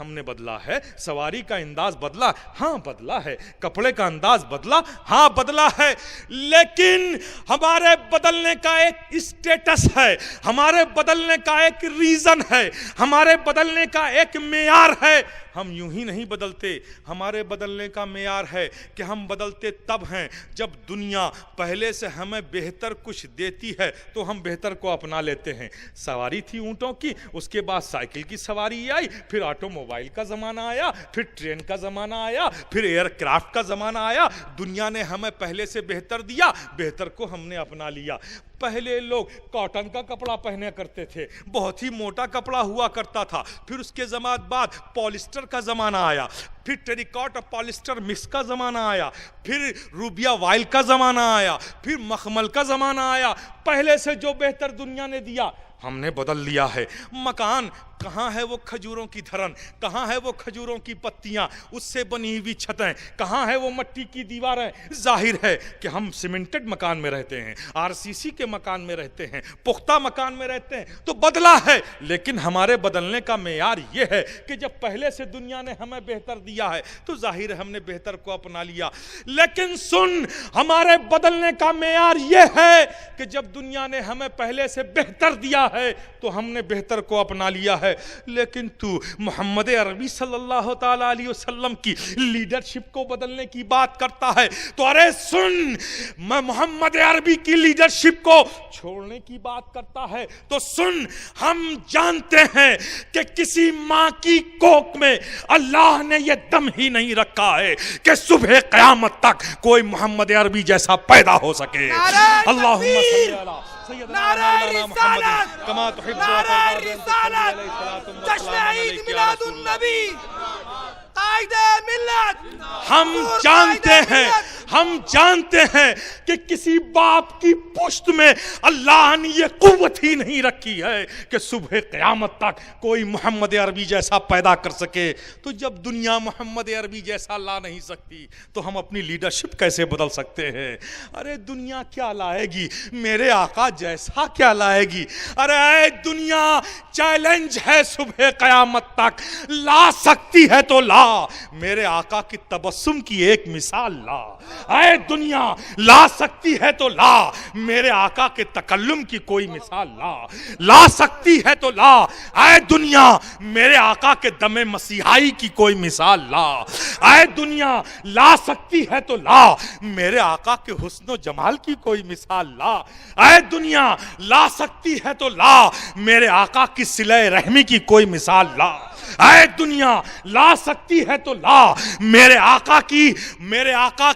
ہم نے بدلا ہے، سواری کا انداز بدلا، ہاں بدلا ہے، کپڑے کا انداز بدلا، ہاں بدلا ہے، لیکن ہمارے بدلنے کا ایک اسٹیٹس ہے، ہمارے بدلنے کا ایک ریزن ہے، ہمارے بدلنے کا ایک معیار ہے۔ ہم یوں ہی نہیں بدلتے، ہمارے بدلنے کا معیار ہے کہ ہم بدلتے تب ہیں جب دنیا پہلے سے ہمیں بہتر کچھ دیتی ہے تو ہم بہتر کو اپنا لیتے ہیں۔ سواری تھی اونٹوں کی، اس کے بعد سائیکل کی سواری آئی، پھر آٹو موبائل کا زمانہ آیا، پھر ٹرین کا زمانہ آیا، پھر ایئر کرافٹ کا زمانہ آیا۔ دنیا نے ہمیں پہلے سے بہتر دیا، بہتر کو ہم نے اپنا لیا۔ پہلے لوگ کاٹن کا کپڑا پہنے کرتے تھے، بہت ہی موٹا کپڑا ہوا کرتا تھا، پھر اس کے بعد پولیسٹر کا زمانہ آیا، پھر ٹیریکاٹ اور پولیسٹر مکس کا زمانہ آیا، پھر روبیا وائل کا زمانہ آیا، پھر مخمل کا زمانہ آیا۔ پہلے سے جو بہتر دنیا نے دیا ہم نے بدل لیا ہے۔ مکان کہاں ہے وہ کھجوروں کی دھرن، کہاں ہے وہ کھجوروں کی پتیاں، اس سے بنی ہوئی چھتیں، کہاں ہے وہ مٹی کی دیواریں؟ ظاہر ہے کہ ہم سیمنٹڈ مکان میں رہتے ہیں، RCC کے مکان میں رہتے ہیں، پختہ مکان میں رہتے ہیں، تو بدلا ہے۔ لیکن ہمارے بدلنے کا معیار یہ ہے کہ جب پہلے سے دنیا نے ہمیں بہتر دیا ہے تو ظاہر ہے ہم نے بہتر کو اپنا لیا۔ لیکن سن، ہمارے بدلنے کا معیار یہ ہے کہ جب دنیا نے ہمیں پہلے سے بہتر دیا ہے تو ہم نے بہتر کو اپنا لیا ہے۔ لیکن تو محمد عربی صلی اللہ تعالی علیہ وسلم کی لیڈرشپ کو بدلنے کی بات کرتا ہے تو ارے سن، میں محمد عربی کی لیڈرشپ کو چھوڑنے کی بات کرتا ہے تو سن، ہم جانتے ہیں کہ کسی ماں کی کوکھ میں اللہ نے یہ دم ہی نہیں رکھا ہے کہ صبح قیامت تک کوئی محمد عربی جیسا پیدا ہو سکے۔ اللہم صلی علی نعرہ رسالت، نعرہ رسالت، جشن عید میلاد النبی، قائد ملت۔ ہم جانتے ہیں کہ کسی باپ کی پشت میں اللہ نے یہ قوت ہی نہیں رکھی ہے کہ صبح قیامت تک کوئی محمد عربی جیسا پیدا کر سکے۔ تو جب دنیا محمد عربی جیسا لا نہیں سکتی تو ہم اپنی لیڈرشپ کیسے بدل سکتے ہیں؟ ارے دنیا کیا لائے گی، میرے آقا جیسا کیا لائے گی؟ ارے اے دنیا، چیلنج ہے صبح قیامت تک، لا سکتی ہے تو لا، میرے آقا کی تبسم کی ایک مثال لا۔ اے دنیا، لا سکتی ہے تو لا، میرے آقا کے تکلم کی کوئی مثال لا۔ لا سکتی ہے تو لا، اے دنیا، میرے آقا کے دم مسیحائی کی کوئی مثال لا۔ اے دنیا، لا سکتی ہے تو لا، میرے آقا کے حسن و جمال کی کوئی مثال لا۔ اے دنیا، لا سکتی ہے تو لا، میرے آقا کی صلہ رحمی کی کوئی مثال لا۔ اے دنیا، لا سکتی ہے تو لا، میرے آقا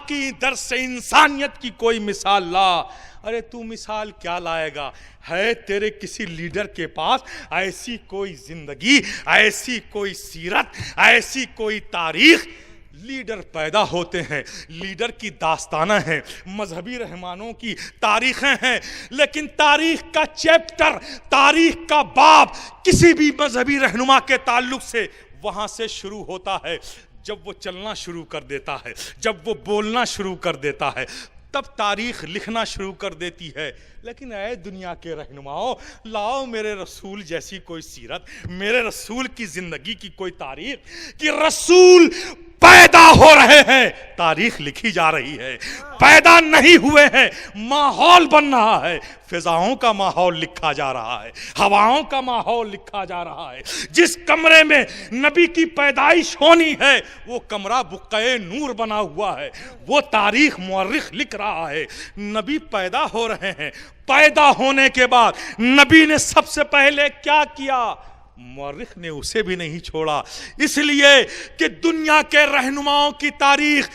کی درس انسانیت کی کوئی مثال لا۔ ارے تو مثال کیا لائے گا؟ ہے تیرے کسی لیڈر کے پاس ایسی کوئی زندگی، ایسی کوئی سیرت، ایسی کوئی تاریخ؟ لیڈر پیدا ہوتے ہیں، لیڈر کی داستانیں ہیں، مذہبی رہنماؤں کی تاریخیں ہیں، لیکن تاریخ کا چیپٹر، تاریخ کا باب کسی بھی مذہبی رہنما کے تعلق سے وہاں سے شروع ہوتا ہے جب وہ چلنا شروع کر دیتا ہے، جب وہ بولنا شروع کر دیتا ہے، تب تاریخ لکھنا شروع کر دیتی ہے۔ لیکن اے دنیا کے رہنماؤں، لاؤ میرے رسول جیسی کوئی سیرت، میرے رسول کی زندگی کی کوئی تاریخ کہ رسول پیدا ہو رہے ہیں، تاریخ لکھی جا رہی ہے، پیدا نہیں ہوئے ہیں، ماحول بن رہا ہے، فضاؤں کا ماحول لکھا جا رہا ہے، ہواؤں کا ماحول لکھا جا رہا ہے۔ جس کمرے میں نبی کی پیدائش ہونی ہے وہ کمرہ بقعہ نور بنا ہوا ہے، وہ تاریخ مورخ لکھ رہا ہے۔ نبی پیدا ہو رہے ہیں، پیدا ہونے کے بعد نبی نے سب سے پہلے کیا کیا؟ مورخ نے اسے بھی نہیں چھوڑا، اس لیے کہ دنیا کے رہنماؤں کی تاریخ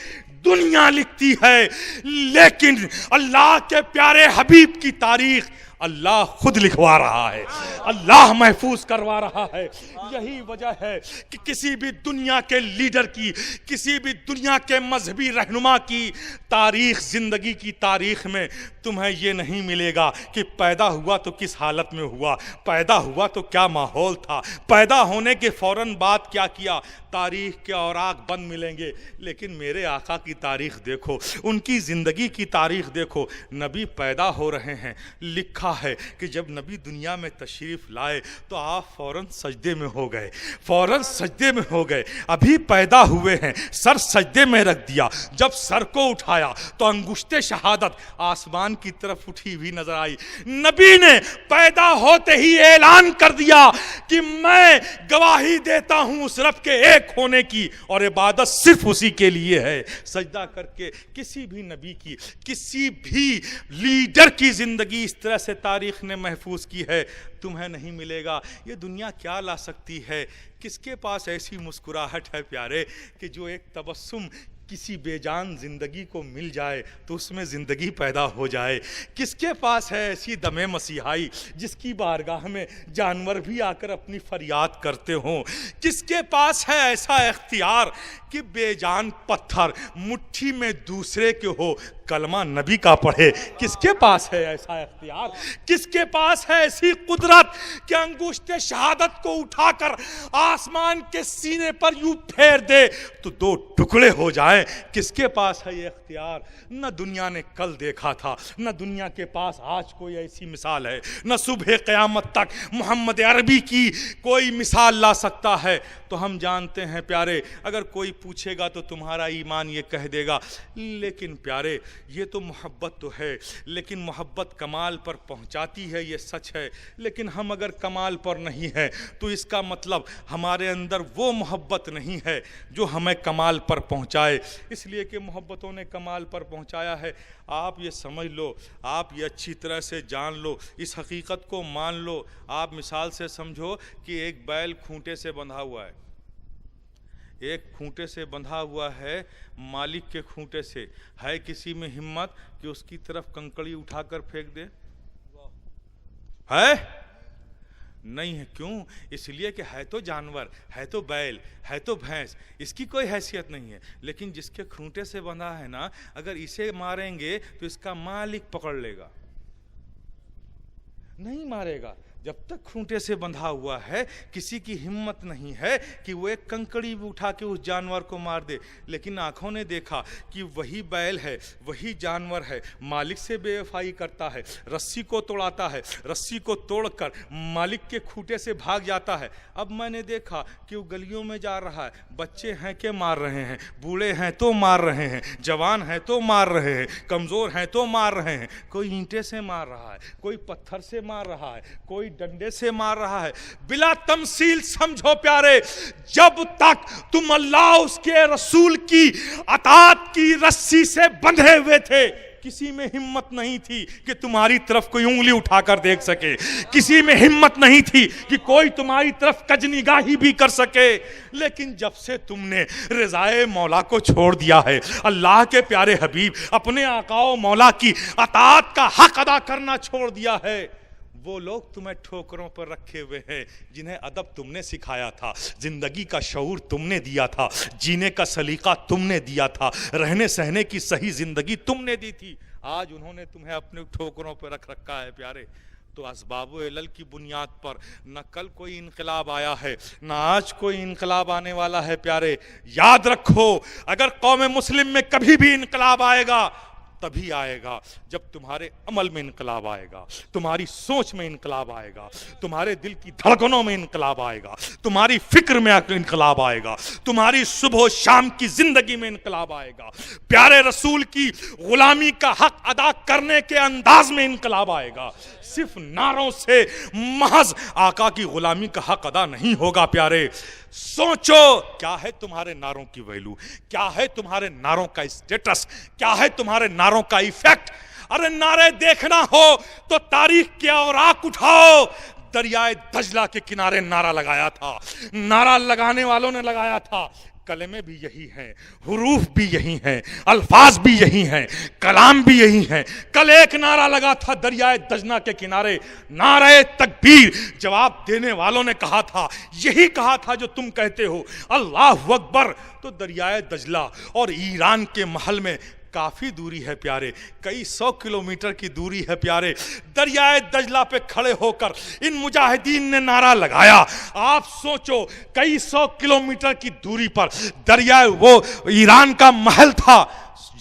دنیا لکھتی ہے، لیکن اللہ کے پیارے حبیب کی تاریخ اللہ خود لکھوا رہا ہے، اللہ محفوظ کروا رہا ہے۔ یہی وجہ ہے کہ کسی بھی دنیا کے لیڈر کی، کسی بھی دنیا کے مذہبی رہنما کی تاریخ، زندگی کی تاریخ میں تمہیں یہ نہیں ملے گا کہ پیدا ہوا تو کس حالت میں ہوا، پیدا ہوا تو کیا ماحول تھا، پیدا ہونے کے فوراً بعد کیا کیا۔ تاریخ کے اوراق بند ملیں گے، لیکن میرے آقا کی تاریخ دیکھو، ان کی زندگی کی تاریخ دیکھو۔ نبی پیدا ہو رہے ہیں، لکھا لکھا ہے کہ جب نبی دنیا میں تشریف لائے تو آپ فوراً سجدے میں ہو گئے، فوراً سجدے میں ہو گئے، ابھی پیدا ہوئے ہیں، سر سجدے میں رکھ دیا، جب سر کو اٹھایا تو انگشت شہادت آسمان کی طرف اٹھی ہوئی نظر آئی۔ نبی نے پیدا ہوتے ہی اعلان کر دیا کہ میں گواہی دیتا ہوں اس رب کے ایک ہونے کی، اور عبادت صرف اسی کے لیے ہے۔ سجدہ کر کے کسی بھی نبی کی، کسی بھی لیڈر کی زندگی اس طرح سے تاریخ نے محفوظ کی ہے تمہیں نہیں ملے گا۔ یہ دنیا کیا لا سکتی ہے؟ کس کے پاس ایسی مسکراہٹ ہے پیارے کہ جو ایک تبسم کسی بے جان زندگی کو مل جائے تو اس میں زندگی پیدا ہو جائے؟ کس کے پاس ہے ایسی دم مسیحائی جس کی بارگاہ میں جانور بھی آ کر اپنی فریاد کرتے ہوں؟ کس کے پاس ہے ایسا اختیار کہ بے جان پتھر مٹھی میں دوسرے کے ہو کلمہ نبی کا پڑھے؟ کس کے پاس ہے ایسا اختیار؟ کس کے پاس ہے ایسی قدرت کہ انگشت شہادت کو اٹھا کر آسمان کے سینے پر یوں پھیر دے تو دو ٹکڑے ہو جائیں؟ کس کے پاس ہے یہ اختیار؟ نہ دنیا نے کل دیکھا تھا، نہ دنیا کے پاس آج کوئی ایسی مثال ہے، نہ صبح قیامت تک محمد عربی کی کوئی مثال لا سکتا ہے۔ تو ہم جانتے ہیں پیارے، اگر کوئی پوچھے گا تو تمہارا ایمان یہ کہہ دے گا، لیکن پیارے یہ تو محبت تو ہے، لیکن محبت کمال پر پہنچاتی ہے، یہ سچ ہے، لیکن ہم اگر کمال پر نہیں ہیں تو اس کا مطلب ہمارے اندر وہ محبت نہیں ہے جو ہمیں کمال پر پہنچائے، اس لیے کہ محبتوں نے کمال پر پہنچایا ہے۔ آپ یہ سمجھ لو، آپ یہ اچھی طرح سے جان لو، اس حقیقت کو مان لو۔ آپ مثال سے سمجھو کہ ایک بیل کھونٹے سے بندھا ہوا ہے، ایک کھونٹے سے بندھا ہوا ہے، مالک کے کھونٹے سے۔ ہے کسی میں ہمت کہ اس کی طرف کنکڑی اٹھا کر پھینک دے؟ ہے نہیں ہے۔ کیوں؟ اس لیے کہ ہے تو جانور، ہے تو بیل، ہے تو بھینس، اس کی کوئی حیثیت نہیں ہے، لیکن جس کے کھونٹے سے بندھا ہے نا، اگر اسے ماریں گے تو اس کا مالک پکڑ لے گا، نہیں مارے گا۔ جب تک کھونٹے سے بندھا ہوا ہے کسی کی ہمت نہیں ہے کہ وہ ایک کنکڑی بھی اٹھا کے اس جانور کو مار دے، لیکن آنکھوں نے دیکھا کہ وہی بیل ہے، وہی جانور ہے، مالک سے بے وفائی کرتا ہے، رسی کو توڑاتا ہے، رسی کو توڑ کر مالک کے کھوٹے سے بھاگ جاتا ہے۔ اب میں نے دیکھا کہ وہ گلیوں میں جا رہا ہے، بچے ہیں کہ مار رہے ہیں، بوڑھے ہیں تو مار رہے ہیں، جوان ہیں تو مار رہے ہیں، کمزور ہیں تو مار رہے ہیں، کوئی اینٹے سے مار رہا ہے، کوئی پتھر سے مار رہا ہے، کوئی ڈنڈے سے مار رہا ہے۔ بلا تمثیل سمجھو پیارے، جب تک تم اللہ اس کے رسول کی اطاعت کی رسی سے بندھے ہوئے تھے، کسی میں ہمت نہیں تھی کہ تمہاری طرف کوئی انگلی اٹھا کر دیکھ سکے، کسی میں ہمت نہیں تھی کہ کوئی تمہاری طرف کج نگاہی بھی کر سکے۔ لیکن جب سے تم نے رضائے مولا کو چھوڑ دیا ہے، اللہ کے پیارے حبیب اپنے آقا و مولا کی اطاعت کا حق ادا کرنا چھوڑ دیا ہے، وہ لوگ تمہیں ٹھوکروں پر رکھے ہوئے ہیں جنہیں ادب تم نے سکھایا تھا، زندگی کا شعور تم نے دیا تھا، جینے کا سلیقہ تم نے دیا تھا، رہنے سہنے کی صحیح زندگی تم نے دی تھی، آج انہوں نے تمہیں اپنے ٹھوکروں پر رکھ رکھا ہے پیارے۔ تو اسباب و علل کی بنیاد پر نہ کل کوئی انقلاب آیا ہے، نہ آج کوئی انقلاب آنے والا ہے پیارے۔ یاد رکھو، اگر قوم مسلم میں کبھی بھی انقلاب آئے گا تبھی آئے گا جب تمہارے عمل میں انقلاب آئے گا، تمہاری سوچ میں انقلاب آئے گا، تمہارے دل کی دھڑکنوں میں انقلاب آئے گا، تمہاری فکر میں انقلاب آئے گا، تمہاری صبح و شام کی زندگی میں انقلاب آئے گا، پیارے رسول کی غلامی کا حق ادا کرنے کے انداز میں انقلاب آئے گا۔ صرف نعروں سے محض آقا کی غلامی کا حق ادا نہیں ہوگا پیارے۔ سوچو کیا ہے تمہارے نعروں کی ویلو، کیا ہے تمہارے نعروں کا اسٹیٹس، کیا ہے تمہارے نعروں کا ایفیکٹ۔ ارے نعرے دیکھنا ہو تو تاریخ کے اوراق اٹھاؤ، دریائے دجلہ کے کنارے نعرہ لگایا تھا، نعرہ لگانے والوں نے لگایا تھا، کلمے بھی یہی ہیں، حروف بھی یہی ہیں، الفاظ بھی یہی ہیں، کلام بھی یہی ہیں۔ کل ایک نعرہ لگا تھا دریائے دجلہ کے کنارے، نعرہ تکبیر، جواب دینے والوں نے کہا تھا، یہی کہا تھا جو تم کہتے ہو، اللہ اکبر۔ تو دریائے دجلہ اور ایران کے محل میں کافی دوری ہے پیارے، کئی 100 کلومیٹر کی دوری ہے پیارے۔ دریائے دجلہ پہ کھڑے ہو کر ان مجاہدین نے نعرہ لگایا۔ آپ سوچو کئی 100 کلومیٹر کی دوری پر دریائے وہ ایران کا محل تھا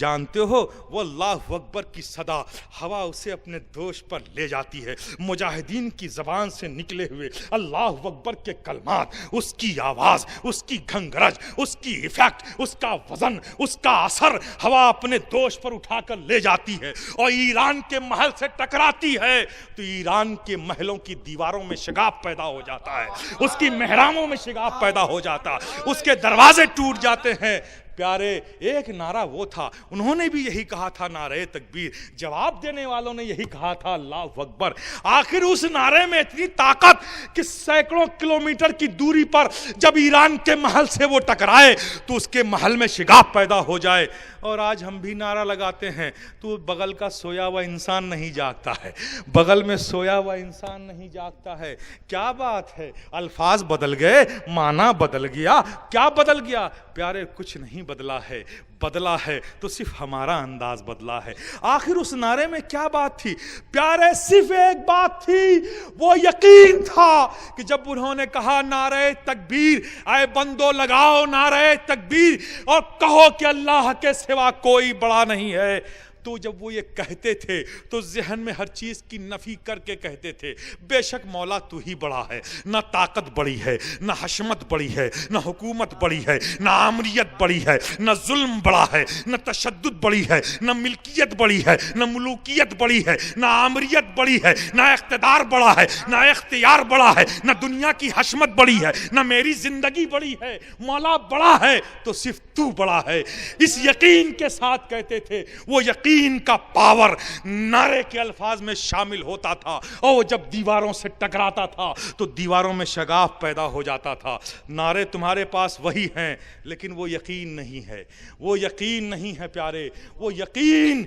جانتے ہو وہ اللہ اکبر کی صدا ہوا اسے اپنے دوش پر لے جاتی ہے. مجاہدین کی زبان سے نکلے ہوئے اللہ اکبر کے کلمات، اس کی آواز، اس کی گھنگرج، اس کی ایفیکٹ، اس کا وزن، اس کا اثر ہوا اپنے دوش پر اٹھا کر لے جاتی ہے اور ایران کے محل سے ٹکراتی ہے تو ایران کے محلوں کی دیواروں میں شگاف پیدا ہو جاتا ہے، اس کی محراموں میں شگاف پیدا ہو جاتا ہے، اس کے دروازے ٹوٹ جاتے ہیں. پیارے ایک نعرہ وہ تھا، انہوں نے بھی یہی کہا تھا نعرہ تکبیر، جواب دینے والوں نے یہی کہا تھا اللہ اکبر. آخر اس نعرے میں اتنی طاقت کہ سینکڑوں کلومیٹر کی دوری پر جب ایران کے محل سے وہ ٹکرائے تو اس کے محل میں شگاف پیدا ہو جائے. اور آج ہم بھی نعرہ لگاتے ہیں تو بغل کا سویا ہوا انسان نہیں جاگتا ہے، بغل میں سویا ہوا انسان نہیں جاگتا ہے. کیا بات ہے، الفاظ بدل گئے، معنی بدل گیا، کیا بدل گیا؟ پیارے کچھ نہیں بدلا ہے، بدلا ہے تو صرف ہمارا انداز بدلا ہے. آخر اس نعرے میں کیا بات تھی پیارے؟ صرف ایک بات تھی، وہ یقین تھا کہ جب انہوں نے کہا نعرہ تکبیر، اے بندو لگاؤ نعرہ تکبیر اور کہو کہ اللہ کے سوا کوئی بڑا نہیں ہے، تو جب وہ یہ کہتے تھے تو ذہن میں ہر چیز کی نفی کر کے کہتے تھے بے شک مولا تو ہی بڑا ہے، نہ طاقت بڑی ہے، نہ حشمت بڑی ہے، نہ حکومت بڑی ہے، نہ آمریت بڑی ہے، نہ ظلم بڑا ہے، نہ تشدد بڑی ہے، نہ ملکیت بڑی ہے، نہ ملوکیت بڑی ہے، نہ آمریت بڑی ہے، نہ اقتدار بڑا ہے، نہ اختیار بڑا ہے، نہ دنیا کی حشمت بڑی ہے، نہ میری زندگی بڑی ہے. مولا بڑا ہے تو صرف تو بڑا ہے. اس یقین کے ساتھ کہتے تھے. وہ یقین کا پاور نعرے کے الفاظ میں شامل ہوتا تھا اور جب دیواروں سے ٹکراتا تھا تو دیواروں میں شگاف پیدا ہو جاتا تھا. نعرے تمہارے پاس وہی ہیں لیکن وہ یقین نہیں ہے، وہ یقین نہیں ہے پیارے. وہ یقین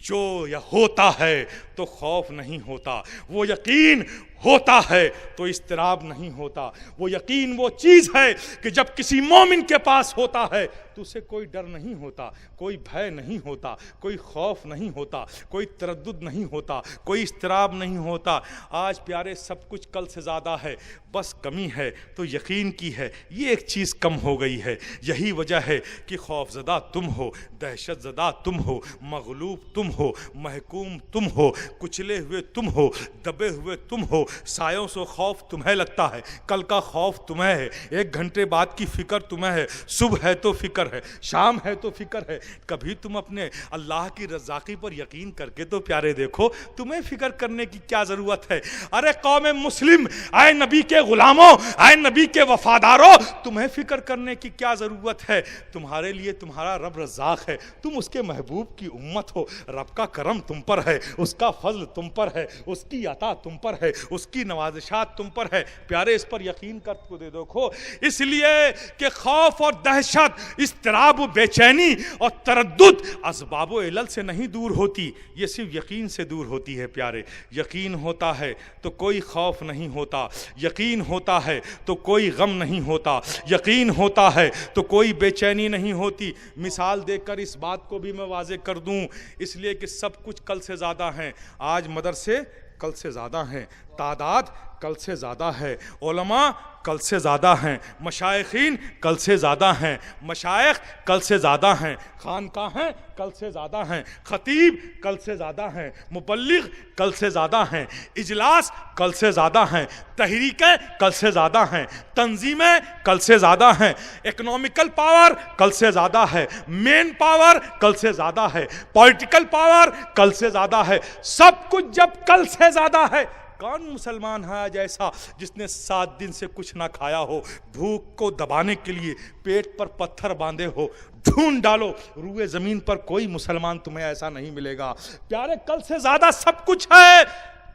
جو ہوتا ہے تو خوف نہیں ہوتا، وہ یقین ہوتا ہے تو اضطراب نہیں ہوتا. وہ یقین وہ چیز ہے کہ جب کسی مومن کے پاس ہوتا ہے تو اسے کوئی ڈر نہیں ہوتا، کوئی بھے نہیں ہوتا، کوئی خوف نہیں ہوتا، کوئی تردد نہیں ہوتا، کوئی اضطراب نہیں ہوتا. آج پیارے سب کچھ کل سے زیادہ ہے، بس کمی ہے تو یقین کی ہے. یہ ایک چیز کم ہو گئی ہے. یہی وجہ ہے کہ خوف زدہ تم ہو، دہشت زدہ تم ہو، مغلوب تم ہو، محکوم تم ہو، کچلے ہوئے تم ہو، دبے ہوئے تم ہو. سایوں سے خوف تمہیں لگتا ہے، کل کا خوف تمہیں ہے، ایک گھنٹے بعد کی فکر تمہیں ہے، صبح ہے تو فکر ہے، شام ہے تو فکر ہے. کبھی تم اپنے اللہ کی رزاقی پر یقین کر کے تو پیارے دیکھو، تمہیں فکر کرنے کی کیا ضرورت ہے؟ ارے قوم مسلم، اے نبی کے غلاموں، اے نبی کے وفاداروں، تمہیں فکر کرنے کی کیا ضرورت ہے؟ تمہارے لیے تمہارا رب رزاق ہے، تم اس کے محبوب کی امت ہو. رب کا کرم تم پر ہے، اس کا فضل تم پر ہے، اس کی عطا تم پر ہے، اس کی نوازشات تم پر ہے. پیارے اس پر یقین کر کو دے دیکھو. اس لیے کہ خوف اور دہشت، اضطراب و بے چینی اور تردد اسباب و علل سے نہیں دور ہوتی، یہ صرف یقین سے دور ہوتی ہے. پیارے یقین ہوتا ہے تو کوئی خوف نہیں ہوتا، یقین ہوتا ہے تو کوئی غم نہیں ہوتا، یقین ہوتا ہے تو کوئی بے چینی نہیں ہوتی. مثال دے کر اس بات کو بھی میں واضح کر دوں، اس لیے کہ سب کچھ کل سے زیادہ ہیں. آج مدرسے کل سے زیادہ ہیں، تعداد کل سے زیادہ ہے، علماء کل سے زیادہ ہیں، مشائخین کل سے زیادہ ہیں، مشائخ کل سے زیادہ ہیں، خانقاہیں کل سے زیادہ ہیں، خطیب کل سے زیادہ ہیں، مبلغ کل سے زیادہ ہیں، اجلاس کل سے زیادہ ہیں، تحریکیں کل سے زیادہ ہیں، تنظیمیں کل سے زیادہ ہیں، اکنومیکل پاور کل سے زیادہ ہے، مین پاور کل سے زیادہ ہے، پولیٹیکل پاور کل سے زیادہ ہے. سب کچھ جب کل سے زیادہ ہے، کون مسلمان ہے جیسا جس نے 7 دن سے کچھ نہ کھایا ہو، بھوک کو دبانے کے لیے پیٹ پر پتھر باندھے ہو؟ ڈھونڈ ڈالو روئے زمین پر، کوئی مسلمان تمہیں ایسا نہیں ملے گا. پیارے کل سے زیادہ سب کچھ ہے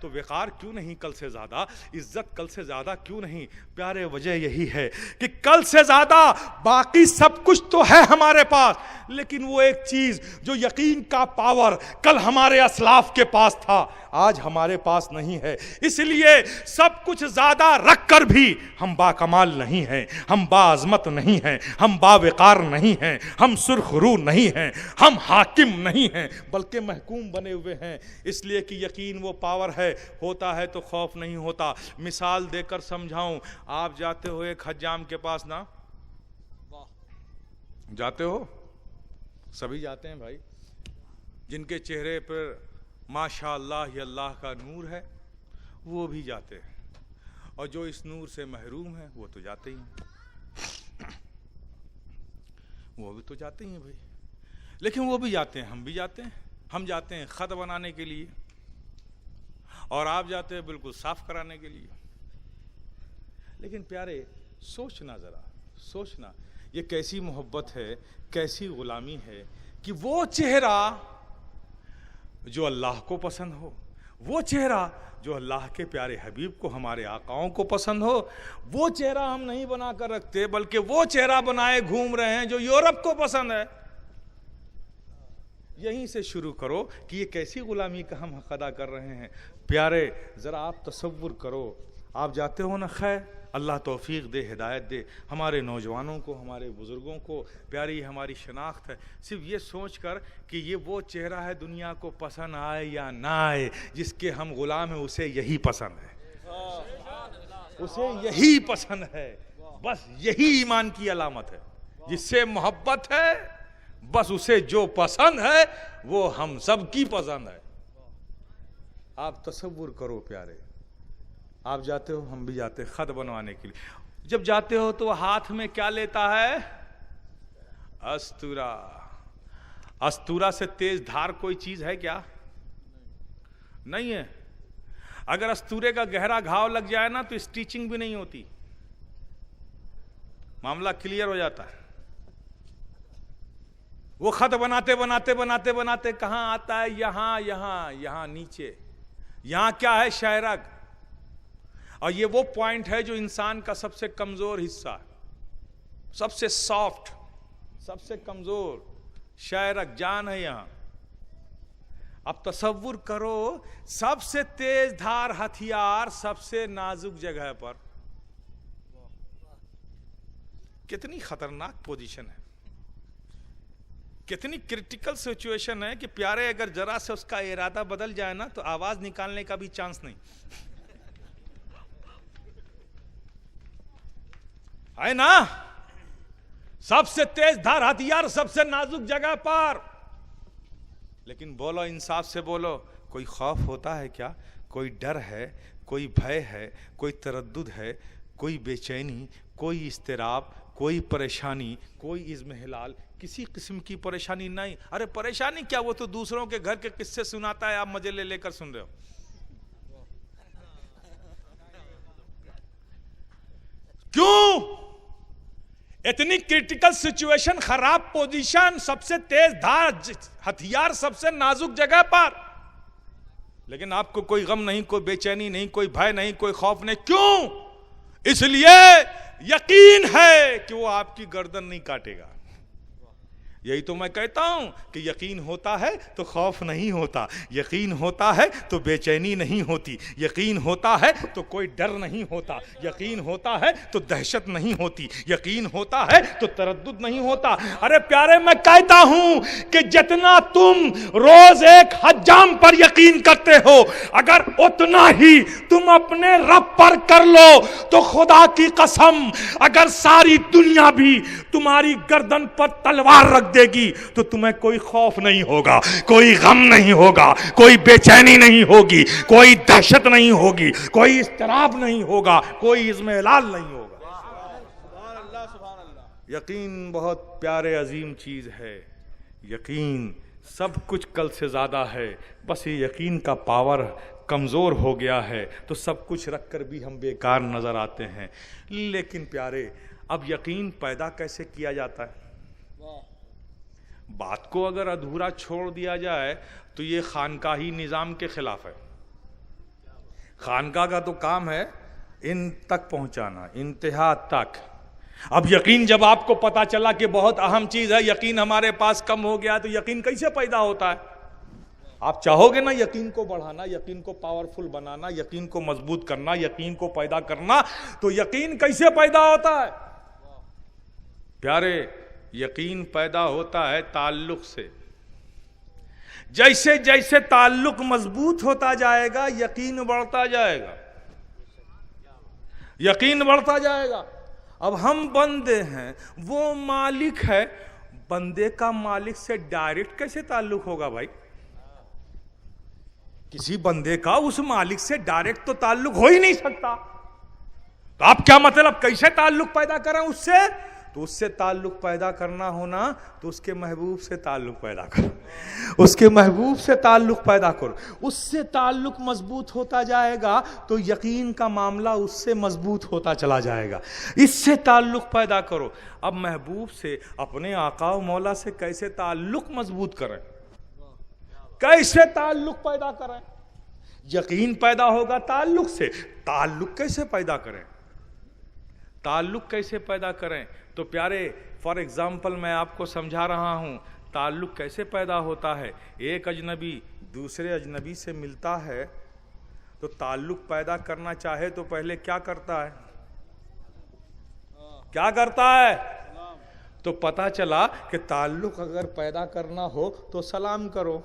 تو وقار کیوں نہیں کل سے زیادہ؟ عزت کل سے زیادہ کیوں نہیں؟ پیارے وجہ یہی ہے کہ کل سے زیادہ باقی سب کچھ تو ہے ہمارے پاس، لیکن وہ ایک چیز جو یقین کا پاور کل ہمارے اسلاف کے پاس تھا آج ہمارے پاس نہیں ہے. اس لیے سب کچھ زیادہ رکھ کر بھی ہم باکمال نہیں ہیں، ہم باعظمت نہیں ہیں، ہم باوقار نہیں ہیں، ہم سرخ رو نہیں ہیں، ہم حاکم نہیں ہیں بلکہ محکوم بنے ہوئے ہیں. اس لیے کہ یقین وہ پاور ہے، ہوتا ہے تو خوف نہیں ہوتا. مثال دے کر سمجھاؤں، آپ جاتے ہو ایک حجام کے پاس، نا جاتے ہو، سبھی جاتے ہیں بھائی. جن کے چہرے پر ماشاء اللہ ہی اللہ کا نور ہے وہ بھی جاتے ہیں، اور جو اس نور سے محروم ہیں وہ تو جاتے ہی ہیں، وہ بھی تو جاتے ہی ہیں بھائی۔ لیکن وہ بھی جاتے ہیں، ہم بھی جاتے ہیں، ہم جاتے ہیں خط بنانے کے لیے اور آپ جاتے ہیں بالکل صاف کرانے کے لیے۔ لیکن پیارے سوچنا، ذرا سوچنا، یہ کیسی محبت ہے، کیسی غلامی ہے کہ وہ چہرہ جو اللہ کو پسند ہو، وہ چہرہ جو اللہ کے پیارے حبیب کو، ہمارے آقاؤں کو پسند ہو، وہ چہرہ ہم نہیں بنا کر رکھتے، بلکہ وہ چہرہ بنائے گھوم رہے ہیں جو یورپ کو پسند ہے۔ یہیں سے شروع کرو کہ یہ کیسی غلامی کا ہم حق ادا کر رہے ہیں۔ پیارے ذرا آپ تصور کرو، آپ جاتے ہو نا، خیر اللہ توفیق دے، ہدایت دے ہمارے نوجوانوں کو، ہمارے بزرگوں کو، پیاری ہماری شناخت ہے صرف یہ سوچ کر کہ یہ وہ چہرہ ہے دنیا کو پسند آئے یا نہ آئے، جس کے ہم غلام ہیں اسے یہی پسند ہے، اسے یہی پسند ہے، بس یہی ایمان کی علامت ہے۔ جس سے محبت ہے بس اسے جو پسند ہے وہ ہم سب کی پسند ہے۔ آپ تصور کرو پیارے، آپ جاتے ہو، ہم بھی جاتے ہیں خط بنوانے کے لیے۔ جب جاتے ہو تو ہاتھ میں کیا لیتا ہے؟ استورا۔ استورا سے تیز دھار کوئی چیز ہے کیا؟ نہیں ہے۔ اگر استورے کا گہرا گھاؤ لگ جائے نا تو اسٹیچنگ بھی نہیں ہوتی، معاملہ کلیئر ہو جاتا ہے۔ وہ خط بناتے بناتے بناتے بناتے کہاں آتا ہے؟ یہاں یہاں یہاں نیچے۔ یہاں کیا ہے؟ شہرگ۔ اور یہ وہ پوائنٹ ہے جو انسان کا سب سے کمزور حصہ ہے، سب سے سافٹ، سب سے کمزور شہرگ جان ہے یہاں۔ اب تصور کرو سب سے تیز دھار ہتھیار سب سے نازک جگہ پر، کتنی خطرناک پوزیشن ہے، کتنی کرٹیکل سچویشن ہے کہ پیارے اگر ذرا سے اس کا ارادہ بدل جائے نا تو آواز نکالنے کا بھی چانس نہیں ہے نا۔ سب سے تیز دھار ہتھیار سب سے نازک جگہ پر، لیکن بولو انصاف سے بولو، کوئی خوف ہوتا ہے کیا؟ کوئی ڈر ہے، کوئی بھے ہے، کوئی تردد ہے، کوئی بے چینی، کوئی اضطراب، کوئی پریشانی، کوئی اضمحلال، کسی قسم کی پریشانی نہیں۔ ارے پریشانی کیا، وہ تو دوسروں کے گھر کے قصے سناتا ہے، آپ مزے لے لے کر سن رہے ہو۔ کیوں؟ اتنی کرٹیکل سچویشن، خراب پوزیشن، سب سے تیز دھار ہتھیار سب سے نازک جگہ پر، لیکن آپ کو کوئی غم نہیں، کوئی بے چینی نہیں، کوئی بھے نہیں، کوئی خوف نہیں۔ کیوں؟ اس لیے یقین ہے کہ وہ آپ کی گردن نہیں کاٹے گا۔ یہی تو میں کہتا ہوں کہ یقین ہوتا ہے تو خوف نہیں ہوتا، یقین ہوتا ہے تو بے چینی نہیں ہوتی، یقین ہوتا ہے تو کوئی ڈر نہیں ہوتا، یقین ہوتا ہے تو دہشت نہیں ہوتی، یقین ہوتا ہے تو تردد نہیں ہوتا۔ ارے پیارے میں کہتا ہوں کہ جتنا تم روز ایک حجام پر یقین کرتے ہو، اگر اتنا ہی تم اپنے رب پر کر لو تو خدا کی قسم اگر ساری دنیا بھی تمہاری گردن پر تلوار رکھ دے گی تو تمہیں کوئی خوف نہیں ہوگا، کوئی غم نہیں ہوگا، کوئی بے چینی نہیں ہوگی، کوئی دہشت نہیں ہوگی، کوئی اضطراب نہیں ہوگا، کوئی اضمحلال نہیں ہوگا۔ یقین بہت پیارے عظیم چیز ہے، یقین سب کچھ کل سے زیادہ ہے، بس یہ یقین کا پاور کمزور ہو گیا ہے تو سب کچھ رکھ کر بھی ہم بیکار نظر آتے ہیں۔ لیکن پیارے اب یقین پیدا کیسے کیا جاتا ہے؟ بات کو اگر ادھورا چھوڑ دیا جائے تو یہ خانقاہی نظام کے خلاف ہے۔ خانقاہ کا تو کام ہے ان تک پہنچانا، انتہا تک۔ اب یقین جب آپ کو پتا چلا کہ بہت اہم چیز ہے، یقین ہمارے پاس کم ہو گیا تو یقین کیسے پیدا ہوتا ہے؟ آپ چاہو گے نا یقین کو بڑھانا، یقین کو پاورفل بنانا، یقین کو مضبوط کرنا، یقین کو پیدا کرنا، تو یقین کیسے پیدا ہوتا ہے؟ پیارے یقین پیدا ہوتا ہے تعلق سے۔ جیسے جیسے تعلق مضبوط ہوتا جائے گا یقین بڑھتا جائے گا، یقین بڑھتا جائے گا۔ اب ہم بندے ہیں، وہ مالک ہے، بندے کا مالک سے ڈائریکٹ کیسے تعلق ہوگا بھائی؟ کسی بندے کا اس مالک سے ڈائریکٹ تو تعلق ہو ہی نہیں سکتا. تو آپ کیا مطلب کیسے تعلق پیدا کریں اس سے؟ تو اس سے تعلق پیدا کرنا ہونا تو اس کے محبوب سے تعلق پیدا کرو, اس کے محبوب سے تعلق پیدا کرو. اس سے تعلق مضبوط ہوتا جائے گا تو یقین کا معاملہ اس سے مضبوط ہوتا چلا جائے گا. اس سے تعلق پیدا کرو. اب محبوب سے, اپنے آقا و مولا سے کیسے تعلق مضبوط کریں, کیسے تعلق پیدا کریں؟ یقین پیدا ہوگا تعلق سے. تعلق کیسے پیدا کریں؟ تعلق کیسے پیدا کریں؟ تو پیارے فار ایگزامپل میں آپ کو سمجھا رہا ہوں تعلق کیسے پیدا ہوتا ہے. ایک اجنبی دوسرے اجنبی سے ملتا ہے تو تعلق پیدا کرنا چاہے تو پہلے کیا کرتا ہے؟ کیا کرتا ہے؟ تو پتا چلا کہ تعلق اگر پیدا کرنا ہو تو سلام کرو.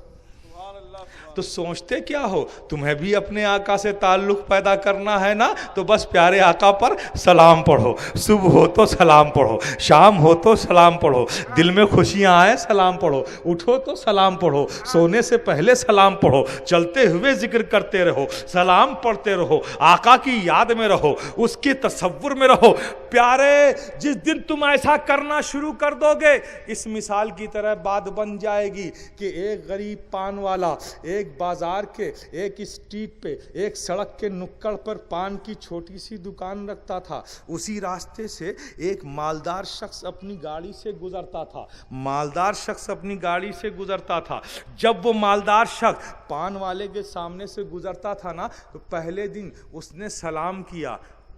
تو سوچتے کیا ہو, تمہیں بھی اپنے آقا سے تعلق پیدا کرنا ہے نا, تو بس پیارے آقا پر سلام پڑھو. صبح ہو تو سلام پڑھو, شام ہو تو سلام پڑھو, دل میں خوشیاں آئے سلام پڑھو, اٹھو تو سلام پڑھو, سونے سے پہلے سلام پڑھو, چلتے ہوئے ذکر کرتے رہو, سلام پڑھتے رہو, آقا کی یاد میں رہو, اس کے تصور میں رہو. پیارے جس دن تم ایسا کرنا شروع کر دو گے, اس مثال کی طرح بات بن جائے گی کہ ایک غریب پان والا ایک بازار کے ایک اسٹریٹ پہ ایک سڑک کے نکڑ پر پان کی چھوٹی سی دکان رکھتا تھا. اسی راستے سے ایک مالدار شخص اپنی گاڑی سے گزرتا تھا. مالدار شخص اپنی گاڑی سے گزرتا تھا. جب وہ مالدار شخص پان والے کے سامنے سے گزرتا تھا نا, تو پہلے دن اس نے سلام کیا.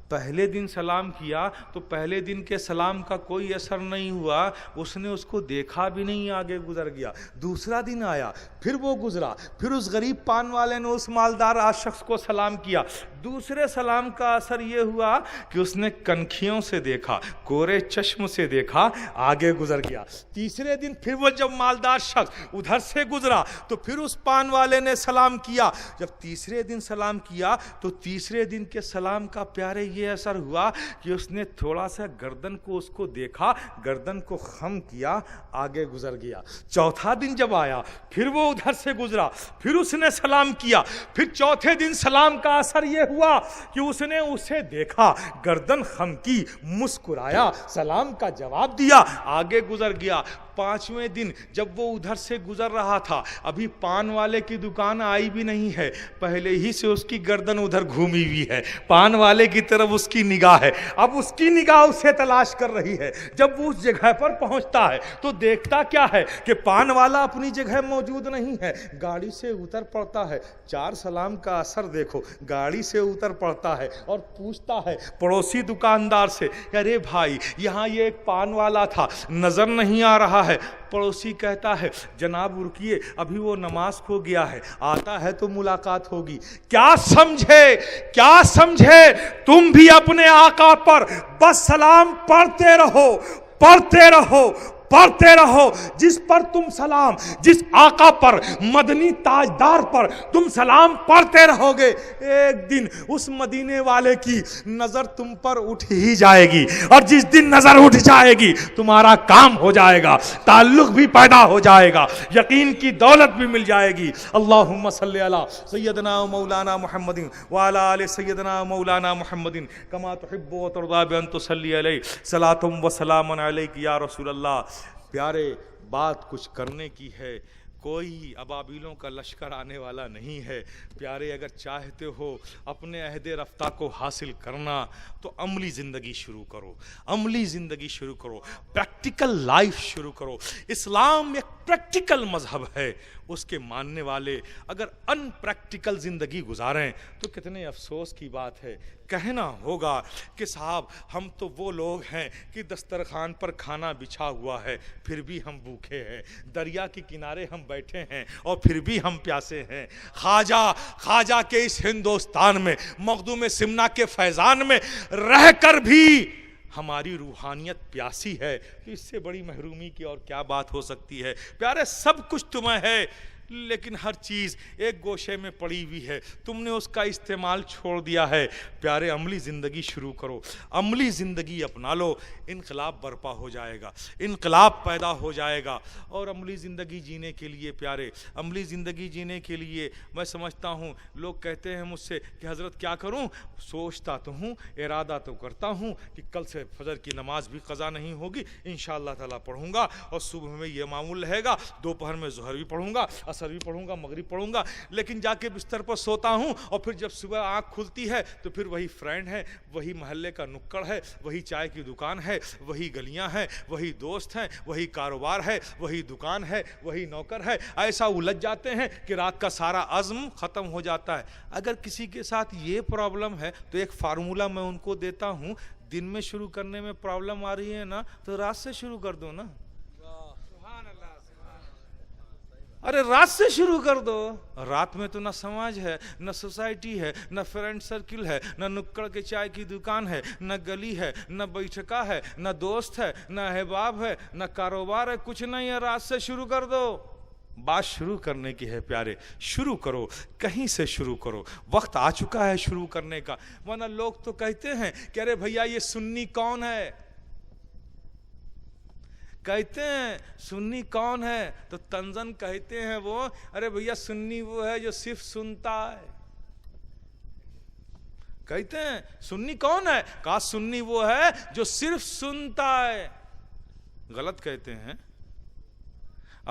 پہلے دن سلام کیا تو پہلے دن کے سلام کا کوئی اثر نہیں ہوا, اس نے اس کو دیکھا بھی نہیں, آگے گزر گیا. دوسرا دن آیا, پھر وہ گزرا, پھر اس غریب پان والے نے اس مالدار شخص کو سلام کیا. دوسرے سلام کا اثر یہ ہوا کہ اس نے کنکھیوں سے دیکھا, کورے چشم سے دیکھا, آگے گزر گیا. تیسرے دن پھر وہ جب مالدار شخص ادھر سے گزرا تو پھر اس پان والے نے سلام کیا. جب تیسرے دن سلام کیا تو تیسرے دن کے سلام کا پیارے یہ اثر ہوا کہ اس نے تھوڑا سا گردن کو اس کو دیکھا, گردن کو خم کیا, آگے گزر گیا. چوتھا دن جب آیا پھر وہ ادھر سے گزرا, پھر اس نے سلام کیا. پھر چوتھے دن سلام کا اثر یہ ہوا کہ اس نے اسے دیکھا, گردن خم کی, مسکرایا, سلام کا جواب دیا, آگے گزر گیا. پانچویں دن جب وہ ادھر سے گزر رہا تھا, ابھی پان والے کی دکان آئی بھی نہیں ہے, پہلے ہی سے اس کی گردن ادھر گھومی ہوئی ہے, پان والے کی طرف اس کی نگاہ ہے. اب اس کی نگاہ اسے تلاش کر رہی ہے. جب وہ اس جگہ پر پہنچتا ہے تو دیکھتا کیا ہے کہ پان والا اپنی جگہ موجود نہیں ہے. گاڑی سے اتر پڑتا ہے, چار سلام کا اثر دیکھو, گاڑی سے اتر پڑتا ہے اور پوچھتا ہے پڑوسی دکاندار سے, ارے بھائی یہاں یہ ایک پان والا تھا, نظر نہیں آ رہا ہے. پڑوسی کہتا ہے جناب رکیے, ابھی وہ نماز کھو گیا ہے, آتا ہے تو ملاقات ہوگی. کیا سمجھے تم بھی اپنے آقا پر بس سلام پڑھتے رہو, جس پر تم سلام, جس آقا پر, مدنی تاجدار پر تم سلام پڑھتے رہو گے, ایک دن اس مدینے والے کی نظر تم پر اٹھ ہی جائے گی. اور جس دن نظر اٹھ جائے گی تمہارا کام ہو جائے گا, تعلق بھی پیدا ہو جائے گا, یقین کی دولت بھی مل جائے گی. اللہم صلی علی سیدنا مولانا محمد وعلی آل سیدنا مولانا محمد کما تحب و ترضی بان تصلی علیہ صلاۃ و سلام علیک یا رسول اللہ. پیارے بات کچھ کرنے کی ہے, کوئی ابابیلوں کا لشکر آنے والا نہیں ہے. پیارے اگر چاہتے ہو اپنے عہد رفتہ کو حاصل کرنا تو عملی زندگی شروع کرو, پریکٹیکل لائف شروع کرو. اسلام ایک پریکٹیکل مذہب ہے, اس کے ماننے والے اگر ان پریکٹیکل زندگی گزاریں تو کتنے افسوس کی بات ہے. کہنا ہوگا کہ صاحب ہم تو وہ لوگ ہیں کہ دسترخوان پر کھانا بچھا ہوا ہے پھر بھی ہم بھوکے ہیں, دریا کے کنارے ہم بیٹھے ہیں اور پھر بھی ہم پیاسے ہیں. خواجہ کے اس ہندوستان میں, مخدوم سمنا کے فیضان میں رہ کر بھی ہماری روحانیت پیاسی ہے, تو اس سے بڑی محرومی کی اور کیا بات ہو سکتی ہے. پیارے سب کچھ تمہیں ہے, لیکن ہر چیز ایک گوشے میں پڑی ہوئی ہے, تم نے اس کا استعمال چھوڑ دیا ہے. پیارے عملی زندگی شروع کرو, عملی زندگی اپنا لو, انقلاب برپا ہو جائے گا, انقلاب پیدا ہو جائے گا. اور عملی زندگی جینے کے لیے پیارے, عملی زندگی جینے کے لیے میں سمجھتا ہوں, لوگ کہتے ہیں مجھ سے کہ حضرت کیا کروں, سوچتا تو ہوں, ارادہ تو کرتا ہوں کہ کل سے فجر کی نماز بھی قضا نہیں ہوگی, انشاءاللہ تعالیٰ پڑھوں گا, اور صبح میں یہ معمول رہے گا, دوپہر میں ظہر بھی پڑھوں گا, عصر بھی پڑھوں گا, مغرب پڑھوں گا. لیکن جا کے بستر پر سوتا ہوں, اور پھر جب صبح آنکھ کھلتی ہے تو پھر وہی فرینڈ ہے, وہی محلے کا نکڑ ہے, وہی چائے کی دکان ہے, وہی گلیاں ہیں, وہی دوست ہیں, وہی کاروبار ہے, وہی دکان ہے, وہی نوکر ہے. ایسا الجھ جاتے ہیں کہ رات کا سارا عزم ختم ہو جاتا ہے. اگر کسی کے ساتھ یہ پرابلم ہے تو ایک فارمولہ میں ان کو دیتا ہوں, دن میں شروع کرنے میں پرابلم آ رہی ہے نا, تو رات سے شروع کر دو نا. ارے رات سے شروع کر دو. رات میں تو نہ سماج ہے, نہ سوسائٹی ہے, نہ فرینڈ سرکل ہے, نہ نکڑ کے چائے کی دکان ہے, نہ گلی ہے, نہ بیٹھکا ہے, نہ دوست ہے, نہ احباب ہے, نہ کاروبار ہے, کچھ نہیں ہے. رات سے شروع کر دو. بات شروع کرنے کی ہے پیارے, شروع کرو, کہیں سے شروع کرو. وقت آ چکا ہے شروع کرنے کا. ورنہ لوگ تو کہتے ہیں کہ ارے بھیا یہ سنی کون ہے, کہتے ہیں سنی کون ہے, تو تنزن کہتے ہیں وہ, ارے بھیا سنی وہ ہے جو صرف سنتا ہے. کہتے ہیں سنی کون ہے, کہا سنی وہ ہے جو صرف سنتا ہے. غلط کہتے ہیں.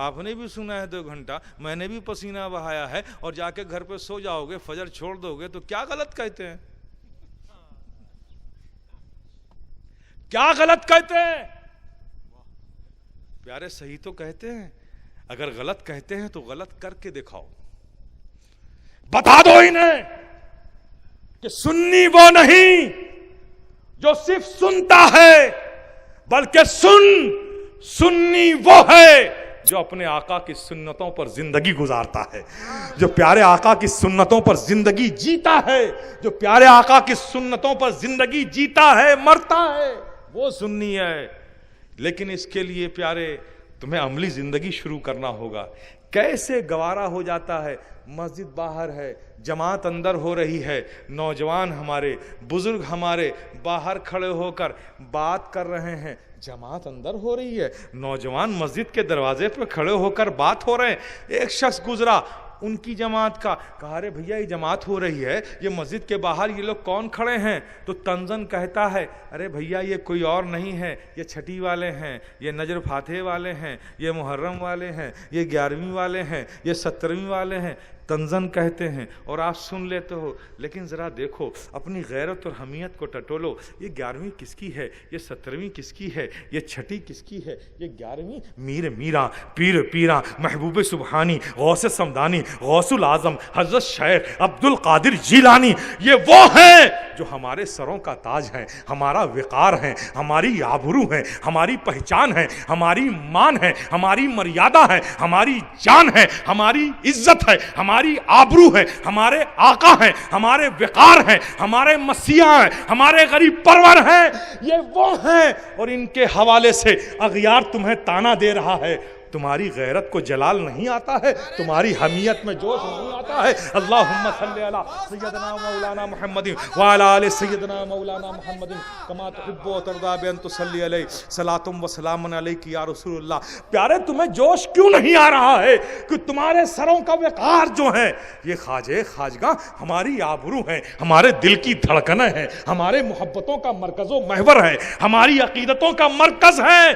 آپ نے بھی سنا ہے 2 گھنٹہ, میں نے بھی پسینہ بہایا ہے, اور جا کے گھر پہ سو جاؤ گے, فجر چھوڑ دو گے, تو کیا غلط کہتے ہیں, کیا غلط کہتے ہیں. پیارے صحیح تو کہتے ہیں. اگر غلط کہتے ہیں تو غلط کر کے دکھاؤ, بتا دو انہیں کہ سنی وہ نہیں جو صرف سنتا ہے, بلکہ سنی وہ ہے جو اپنے آقا کی سنتوں پر زندگی گزارتا ہے, جو پیارے آقا کی سنتوں پر زندگی جیتا ہے, جو پیارے آقا کی سنتوں پر زندگی جیتا ہے, مرتا ہے, وہ سنی ہے. لیکن اس کے لیے پیارے تمہیں عملی زندگی شروع کرنا ہوگا. کیسے گوارا ہو جاتا ہے, مسجد باہر ہے, جماعت اندر ہو رہی ہے, نوجوان ہمارے, بزرگ ہمارے باہر کھڑے ہو کر بات کر رہے ہیں, جماعت اندر ہو رہی ہے, نوجوان مسجد کے دروازے پہ کھڑے ہو کر بات ہو رہے ہیں. ایک شخص گزرا ان کی جماعت کا, کہا رے بھیا یہ جماعت ہو رہی ہے, یہ مسجد کے باہر یہ لوگ کون کھڑے ہیں, تو تنزن کہتا ہے ارے بھیا یہ کوئی اور نہیں ہے, یہ چھٹی والے ہیں, یہ نجر فاتح والے ہیں, یہ محرم والے ہیں, یہ 11ویں والے ہیں, یہ 17ویں والے ہیں. تنزن کہتے ہیں اور آپ سن لیتے ہو, لیکن ذرا دیکھو اپنی غیرت اور حمیت کو ٹٹولو. یہ 11ویں کس کی ہے, یہ 17ویں کس کی ہے, یہ چھٹی کس کی ہے, یہ 11ویں میر میرا, پیر پیرا, محبوب سبحانی, غوث سمدانی, غوث العظم, حضرت شیخ عبد القادر جیلانی, یہ وہ ہیں جو ہمارے سروں کا تاج ہیں, ہمارا وقار ہیں, ہماری آبرو ہیں, ہماری پہچان ہے, ہماری مان ہے, ہماری مریادہ ہے, ہماری جان ہے, ہماری عزت ہے, ہماری آبرو ہے, ہمارے آقا ہیں, ہمارے وقار ہیں, ہمارے مسیح ہیں, ہمارے غریب پرور ہیں. یہ وہ ہیں, اور ان کے حوالے سے اغیار تمہیں تانا دے رہا ہے. تمہاری غیرت کو جلال نہیں آتا ہے, تمہاری حمیت میں جوش نہیں آتا ہے. اللہم صلی علی سیدنا مولانا محمد وعلی آل سیدنا مولانا محمد کما تحب و ترضی بان تصلی علیہ صلاۃ و سلام علیک یا رسول اللہ. پیارے تمہیں جوش کیوں نہیں آ رہا ہے کہ تمہارے سروں کا وقار جو ہے, یہ خواجہ خواجگاں ہماری آبرو ہیں, ہمارے دل کی دھڑکنیں ہیں, ہمارے محبتوں کا مرکز و محور ہے, ہماری عقیدتوں کا مرکز ہے.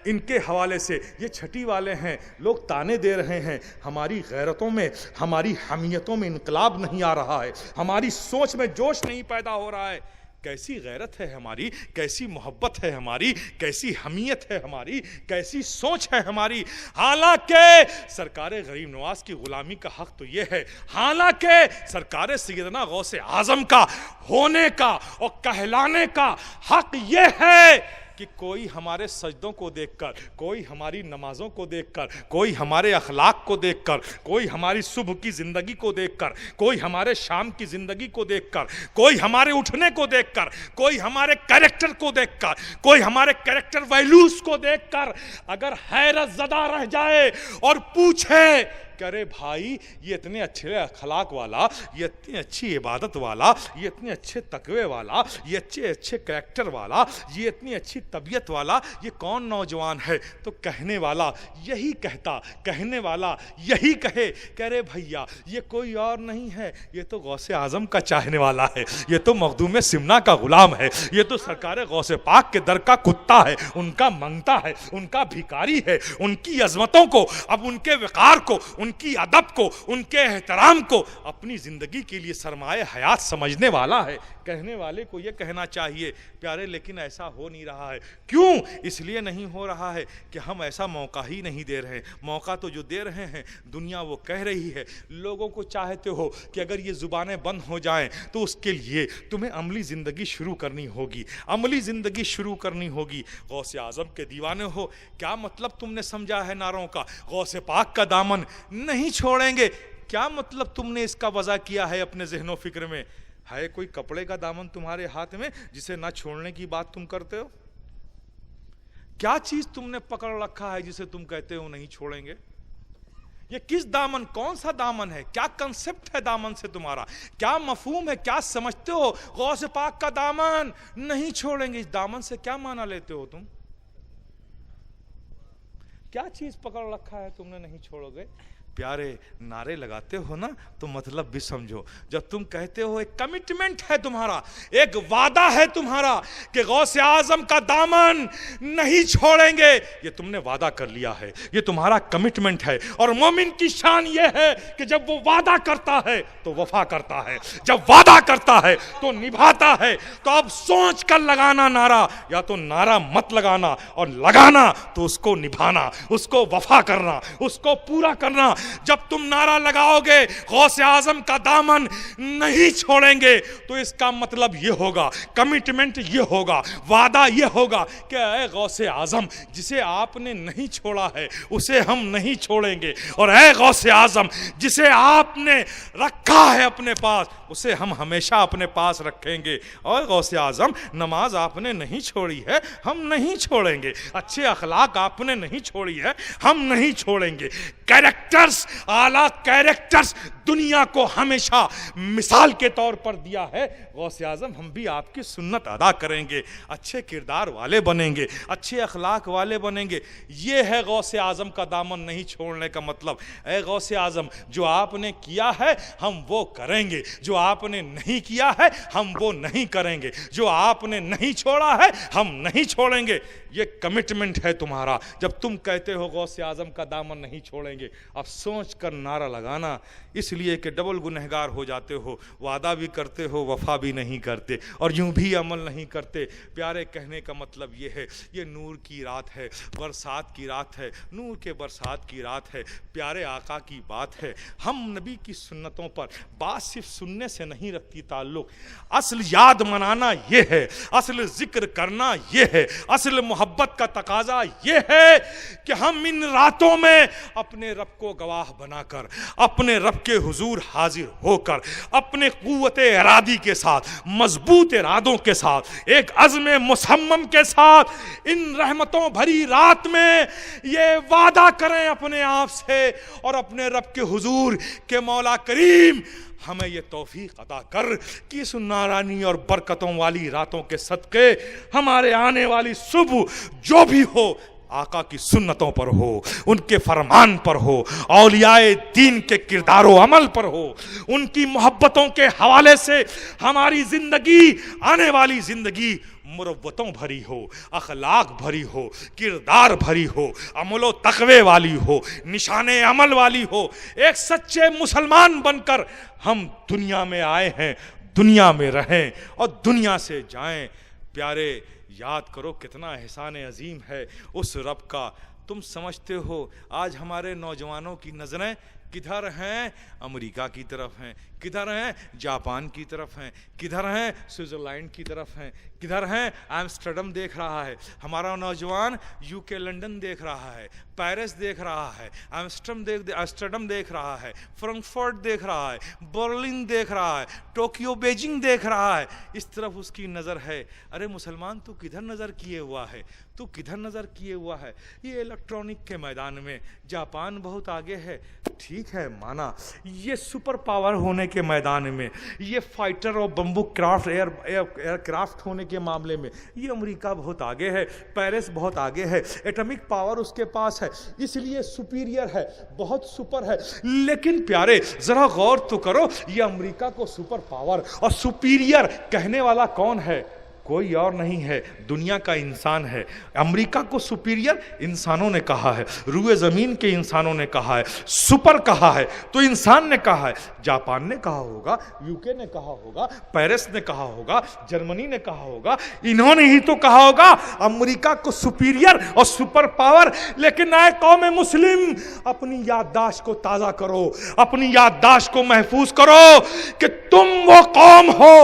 ان کے حوالے سے یہ چھٹی والے ہیں, لوگ تانے دے رہے ہیں. ہماری غیرتوں میں, ہماری حمیتوں میں انقلاب نہیں آ رہا ہے, ہماری سوچ میں جوش نہیں پیدا ہو رہا ہے. کیسی غیرت ہے ہماری, کیسی محبت ہے ہماری, کیسی حمیت ہے ہماری, کیسی سوچ ہے ہماری. حالانکہ سرکار غریب نواز کی غلامی کا حق تو یہ ہے, حالانکہ سرکار سیدنا غوث اعظم کا ہونے کا اور کہلانے کا حق یہ ہے کہ کوئی ہمارے سجدوں کو دیکھ کر, کوئی ہماری نمازوں کو دیکھ کر, کوئی ہمارے اخلاق کو دیکھ کر, کوئی ہماری صبح کی زندگی کو دیکھ کر, کوئی ہمارے شام کی زندگی کو دیکھ کر, کوئی ہمارے اٹھنے کو دیکھ کر, کوئی ہمارے کریکٹر کو دیکھ کر, کوئی ہمارے کریکٹر ویلیوز کو دیکھ کر اگر حیرت زدہ رہ جائے اور پوچھے کہ ارے بھائی یہ اتنے اچھے اخلاق والا, یہ اتنی اچھی عبادت والا, یہ اتنے اچھے تقوی والا, یہ اچھے کریکٹر والا, یہ اتنی اچھی طبیعت والا, یہ کون نوجوان ہے؟ تو کہنے والا یہی کہتا, کہنے والا یہی کہے کہ ارے بھیا یہ کوئی اور نہیں ہے, یہ تو غوث اعظم کا چاہنے والا ہے, یہ تو مخدوم سمنا کا غلام ہے, یہ تو سرکار غوث پاک کے در کا کتا ہے, ان کا منگتا ہے, ان کا بھکاری ہے, ان کی عظمتوں کو, اب ان کے وقار کو, ان کی ادب کو, ان کے احترام کو اپنی زندگی کے لیے سرمایہ حیات سمجھنے والا ہے. کہنے والے کو یہ کہنا چاہیے پیارے, لیکن ایسا ہو نہیں رہا ہے. کیوں؟ اس لیے نہیں ہو رہا ہے کہ ہم ایسا موقع ہی نہیں دے رہے. موقع تو جو دے رہے ہیں دنیا وہ کہہ رہی ہے. لوگوں کو چاہتے ہو کہ اگر یہ زبانیں بند ہو جائیں تو اس کے لیے تمہیں عملی زندگی شروع کرنی ہوگی, عملی زندگی شروع کرنی ہوگی. غوث اعظم کے دیوانے ہو, کیا مطلب تم نے سمجھا ہے نعروں کا؟ غوث پاک کا دامن نہیں چھوڑیں گے, کیا مطلب تم نے اس کا وضع کیا ہے اپنے ذہن و فکر میں؟ ہے کوئی کپڑے کا دامن تمہارے ہاتھ میں جسے نہ چھوڑنے کی بات تم کرتے ہو؟ کیا چیز تم نے پکڑ رکھا ہے جسے تم کہتے ہو نہیں چھوڑیں گے؟ یہ کس دامن, کون سا دامن ہے؟ کیا کنسپٹ ہے دامن سے تمہارا؟ کیا مفہوم ہے؟ کیا سمجھتے ہو؟ غوث پاک کا دامن نہیں چھوڑیں گے, اس دامن سے کیا معنی لیتے ہو تم؟ کیا چیز پکڑ رکھا ہے تم نے نہیں چھوڑو گے؟ پیارے نعرے لگاتے ہو نا تو مطلب بھی سمجھو. جب تم کہتے ہو ایک کمٹمنٹ ہے تمہارا, ایک وعدہ ہے تمہارا کہ غوث اعظم کا دامن نہیں چھوڑیں گے, یہ تم نے وعدہ کر لیا ہے, یہ تمہارا کمٹمنٹ ہے. اور مومن کی شان یہ ہے کہ جب وہ وعدہ کرتا ہے تو وفا کرتا ہے, جب وعدہ کرتا ہے تو نبھاتا ہے. تو اب سوچ کر لگانا نعرہ, یا تو نعرہ مت لگانا, اور لگانا تو اس کو نبھانا, اس کو وفا کرنا, اس کو پورا کرنا. جب تم نعرہ لگاؤ گے غوث اعظم کا دامن نہیں چھوڑیں گے تو اس کا مطلب یہ ہوگا, کمٹمنٹ یہ ہوگا, وعدہ یہ ہوگا کہ اے غوث اعظم جسے آپ نے نہیں چھوڑا ہے اسے ہم نہیں چھوڑیں گے, اور اے غوث اعظم جسے آپ نے رکھا ہے اپنے پاس اسے ہم ہمیشہ اپنے پاس رکھیں گے. اور غوث اعظم نماز آپ نے نہیں چھوڑی ہے, ہم نہیں چھوڑیں گے. اچھے اخلاق آپ نے نہیں چھوڑی ہے, ہم نہیں چھوڑیں گے. کیریکٹرز, اعلیٰ کیریکٹرز دنیا کو ہمیشہ مثال کے طور پر دیا ہے. غوث اعظم ہم بھی آپ کی سنت ادا کریں گے, اچھے کردار والے بنیں گے, اچھے اخلاق والے بنیں گے. یہ ہے غوث اعظم کا دامن نہیں چھوڑنے کا مطلب. اے غوث اعظم جو آپ نے کیا ہے ہم وہ کریں گے, جو آپ نے نہیں کیا ہے ہم وہ نہیں کریں گے, جو آپ نے نہیں چھوڑا ہے ہم نہیں چھوڑیں گے. یہ کمٹمنٹ ہے تمہارا جب تم کہتے ہو غوث اعظم کا دامن نہیں چھوڑیں گے. اب سوچ کر نعرہ لگانا, اس لیے کہ ڈبل گنہگار ہو جاتے ہو, وعدہ بھی کرتے ہو وفا بھی نہیں کرتے, اور یوں بھی عمل نہیں کرتے. پیارے کہنے کا مطلب یہ ہے, یہ نور کی رات ہے, برسات کی رات ہے, نور کے برسات کی رات ہے, پیارے آقا کی بات ہے. ہم نبی کی سنتوں پر بات صرف سننے سے نہیں رکھتی تعلق, اصل یاد منانا یہ ہے, اصل ذکر کرنا یہ ہے, اصل محبت کا تقاضا یہ ہے کہ ہم ان راتوں میں اپنے رب کو گواہ بنا کر, اپنے رب کے حضور حاضر ہو کر, اپنے قوت ارادی کے ساتھ, مضبوط ارادوں کے ساتھ, ایک عزم مصمم کے ساتھ ان رحمتوں بھری رات میں یہ وعدہ کریں اپنے آپ سے اور اپنے رب کے حضور کہ مولا کریم ہمیں یہ توفیق عطا کر کہ اس نارانی اور برکتوں والی راتوں کے صدقے ہمارے آنے والی صبح جو بھی ہو آقا کی سنتوں پر ہو, ان کے فرمان پر ہو, اولیاء دین کے کردار و عمل پر ہو, ان کی محبتوں کے حوالے سے ہماری زندگی, آنے والی زندگی مروتوں بھری ہو, اخلاق بھری ہو, کردار بھری ہو, عمل و تقوی والی ہو, نشان عمل والی ہو. ایک سچے مسلمان بن کر ہم دنیا میں آئے ہیں, دنیا میں رہیں اور دنیا سے جائیں. پیارے یاد کرو کتنا احسان عظیم ہے اس رب کا. تم سمجھتے ہو آج ہمارے نوجوانوں کی نظریں کدھر ہیں؟ امریکہ کی طرف ہیں, کدھر ہیں؟ جاپان کی طرف ہیں, کدھر ہیں؟ سوئٹزرلینڈ کی طرف ہیں, کدھر ہیں؟ ایمسٹرڈم دیکھ رہا ہے ہمارا نوجوان, یو کے لنڈن دیکھ رہا ہے, پیرس دیکھ رہا ہے, ایمسٹرڈم دیکھ رہا ہے, فرنکفرٹ دیکھ رہا ہے, برلن دیکھ رہا ہے, ٹوکیو بیجنگ دیکھ رہا ہے. اس طرف اس کی نظر ہے. ارے مسلمان تو کدھر نظر کیے ہوا ہے, تو کدھر نظر کیے ہوا ہے؟ یہ الیکٹرانک کے میدان میں جاپان بہت آگے ہے, ٹھیک ٹھیک ہے مانا یہ سپر پاور ہونے کے میدان میں، یہ فائٹر اور بمبو کرافٹ ایئر کرافٹ ہونے کے معاملے میں یہ امریکہ بہت آگے ہے، پیرس بہت آگے ہے، ایٹمک پاور اس کے پاس ہے، اس لیے سپیریئر ہے، بہت سپر ہے۔ لیکن پیارے ذرا غور تو کرو، یہ امریکہ کو سپر پاور اور سپیریئر کہنے والا کون ہے؟ کوئی اور نہیں ہے، دنیا کا انسان ہے۔ امریکہ کو سپیریئر انسانوں نے کہا ہے، روئے زمین کے انسانوں نے کہا ہے، سپر کہا ہے تو انسان نے کہا ہے۔ جاپان نے کہا ہوگا، یوکے نے کہا ہوگا، پیرس نے کہا ہوگا، جرمنی نے کہا ہوگا، انہوں نے ہی تو کہا ہوگا امریکہ کو سپیریئر اور سپر پاور۔ لیکن اے قوم مسلم، اپنی یادداشت کو تازہ کرو، اپنی یادداشت کو محفوظ کرو کہ تم وہ قوم ہو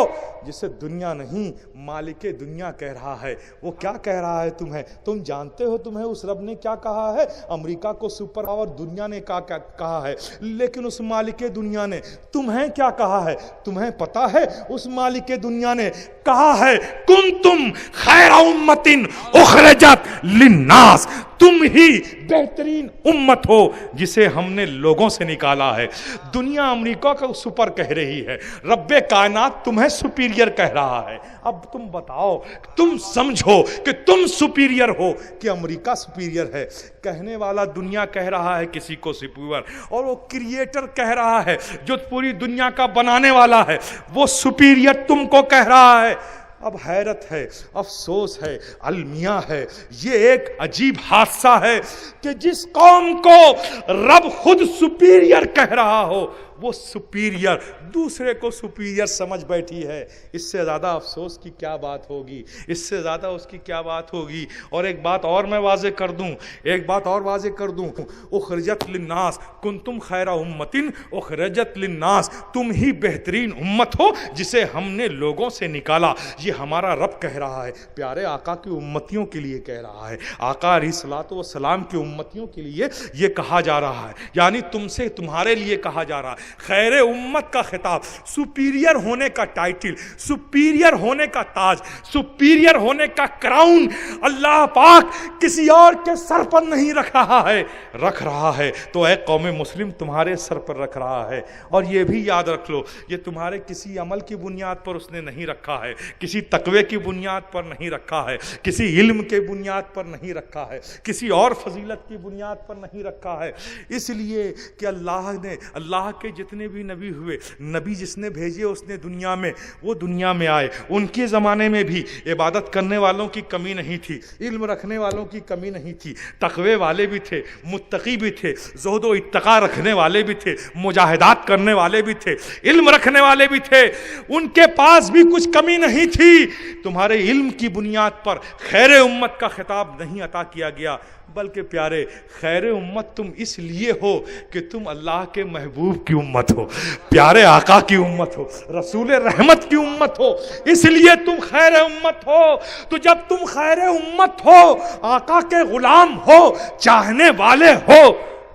جسے دنیا نہیں مالک دنیا کہہ رہا ہے۔ وہ کیا کہہ رہا ہے تمہیں؟ تم جانتے ہو تمہیں اس رب نے کیا کہا ہے؟ امریکہ کو سپر پاور دنیا نے کہا ہے، لیکن اس مالک دنیا نے تمہیں کیا کہا ہے؟ تمہیں پتا ہے اس مالک دنیا نے کہا ہے کنتم خیر امت اخرجت للناس، تم ہی بہترین امت ہو جسے ہم نے لوگوں سے نکالا ہے۔ دنیا امریکہ کو سپر کہہ رہی ہے، رب کائنات تمہیں سپیریئر کہہ رہا ہے۔ اب تم بتاؤ، تم سمجھو کہ تم سپیریئر ہو کہ امریکہ سپیریئر ہے؟ کہنے والا دنیا کہہ رہا ہے کسی کو سپیریئر، اور وہ کریٹر کہہ رہا ہے جو پوری دنیا کا بنانے والا ہے وہ سپیریئر تم کو کہہ رہا ہے۔ اب حیرت ہے، افسوس ہے، المیہ ہے، یہ ایک عجیب حادثہ ہے کہ جس قوم کو رب خود سپیریئر کہہ رہا ہو وہ سپیریئر دوسرے کو سپیریئر سمجھ بیٹھی ہے۔ اس سے زیادہ افسوس کی کیا بات ہوگی؟ اس سے زیادہ اس کی کیا بات ہوگی؟ اور ایک بات اور میں واضح کر دوں، اخرجت للناس کنتم خیر امت اخرجت للناس، تم ہی بہترین امت ہو جسے ہم نے لوگوں سے نکالا۔ یہ ہمارا رب کہہ رہا ہے، پیارے آقا کی امتیوں کے لیے کہہ رہا ہے، آقا علیہ الصلوۃ والسلام کی امتیوں کے لیے یہ کہا جا رہا ہے، یعنی تم سے تمہارے لیے کہا جا رہا ہے۔ خیر امت کا خطاب، سپیریئر ہونے کا ٹائٹل، سپیریئر ہونے کا تاج، سپیریئر ہونے کا کراؤن اللہ پاک کسی اور کے سر پر نہیں رکھ رہا ہے تو اے قوم مسلم تمہارے سر پر رکھ رہا ہے۔ اور یہ بھی یاد رکھ لو، یہ تمہارے کسی عمل کی بنیاد پر اس نے نہیں رکھا ہے، کسی تقوی کی بنیاد پر نہیں رکھا ہے، کسی علم کے بنیاد پر نہیں رکھا ہے، کسی اور فضیلت کی بنیاد پر نہیں رکھا ہے، اس لیے کہ اللہ کے جتنے بھی نبی ہوئے، نبی جس نے بھیجے اس نے دنیا میں، وہ دنیا میں آئے، ان کے زمانے میں بھی عبادت کرنے والوں کی کمی نہیں تھی، علم رکھنے والوں کی کمی نہیں تھی، تقوی والے بھی تھے، متقی بھی تھے، زہد و اتقا رکھنے والے بھی تھے، مجاہدات کرنے والے بھی تھے، علم رکھنے والے بھی تھے، ان کے پاس بھی کچھ کمی نہیں تھی۔ تمہارے علم کی بنیاد پر خیر امت کا خطاب نہیں عطا کیا گیا، بلکہ پیارے خیر امت تم اس لیے ہو کہ تم اللہ کے محبوب کی امت ہو، پیارے آقا کی امت ہو، رسول رحمت کی امت ہو، اس لیے تم خیر امت ہو۔ تو جب تم خیر امت ہو، آقا کے غلام ہو، چاہنے والے ہو،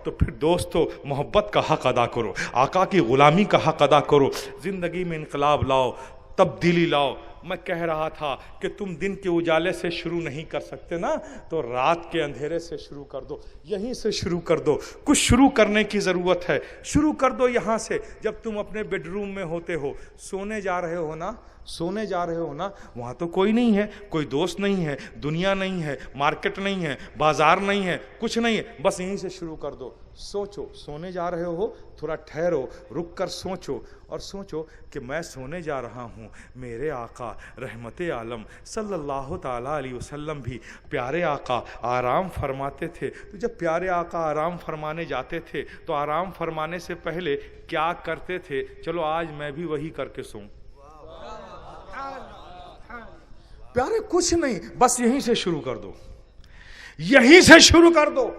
تو پھر دوستو محبت کا حق ادا کرو، آقا کی غلامی کا حق ادا کرو، زندگی میں انقلاب لاؤ، تبدیلی لاؤ۔ میں کہہ رہا تھا کہ تم دن کے اجالے سے شروع نہیں کر سکتے نا، تو رات کے اندھیرے سے شروع کر دو، یہیں سے شروع کر دو۔ کچھ شروع کرنے کی ضرورت ہے، شروع کر دو یہاں سے۔ جب تم اپنے بیڈ روم میں ہوتے ہو، سونے جا رہے ہو نا، وہاں تو کوئی نہیں ہے، کوئی دوست نہیں ہے، دنیا نہیں ہے، مارکیٹ نہیں ہے، بازار نہیں ہے، کچھ نہیں ہے، بس یہیں سے شروع کر دو۔ سوچو، سونے جا رہے ہو، تھوڑا ٹھہرو، رک کر سوچو، اور سوچو کہ میں سونے جا رہا ہوں، میرے آقا رحمت عالم صلی اللہ تعالیٰ علیہ وسلم بھی، پیارے آقا آرام فرماتے تھے۔ تو جب پیارے آقا آرام فرمانے جاتے تھے تو آرام فرمانے سے پہلے کیا کرتے تھے؟ چلو آج میں بھی وہی کر کے سوں۔ پیارے کچھ نہیں، بس یہیں سے شروع کر دو، یہیں سے شروع کر دو۔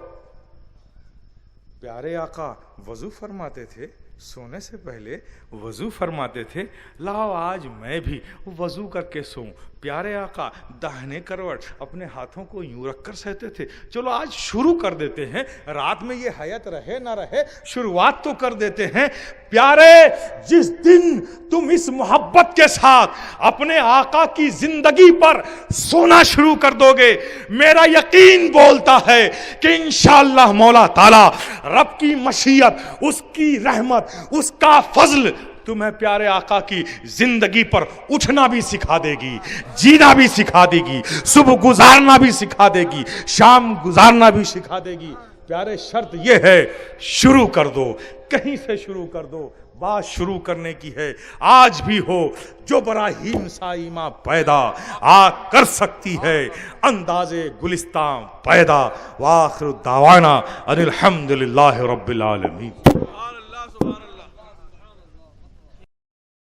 پیارے آقا وضو فرماتے تھے، سونے سے پہلے وضو فرماتے تھے، لاؤ آج میں بھی وضو کر کے سوں۔ پیارے آقا داہنے کروٹ اپنے ہاتھوں کو یوں رکھ کر سہتے تھے. چلو آج شروع کر دیتے ہیں, رات میں یہ حیات رہے نہ رہے شروعات تو کر دیتے ہیں. پیارے, جس دن تم اس محبت کے ساتھ اپنے آقا کی زندگی پر سونا شروع کر دو گے, میرا یقین بولتا ہے کہ انشاءاللہ مولا تعالی رب کی مشیت, اس کی رحمت, اس کا فضل تمہیں پیارے آقا کی زندگی پر اٹھنا بھی سکھا دے گی, جینا بھی سکھا دے گی, صبح گزارنا بھی سکھا دے گی, شام گزارنا بھی سکھا دے گی. پیارے شرط یہ ہے, شروع کر دو, کہیں سے شروع کر دو. بات شروع کرنے کی ہے, آج بھی ہو جو براہیم سائمہ پیدا آ کر سکتی ہے انداز گلستان پیدا. وآخر دعوانا ان الحمدللہ رب العالمین.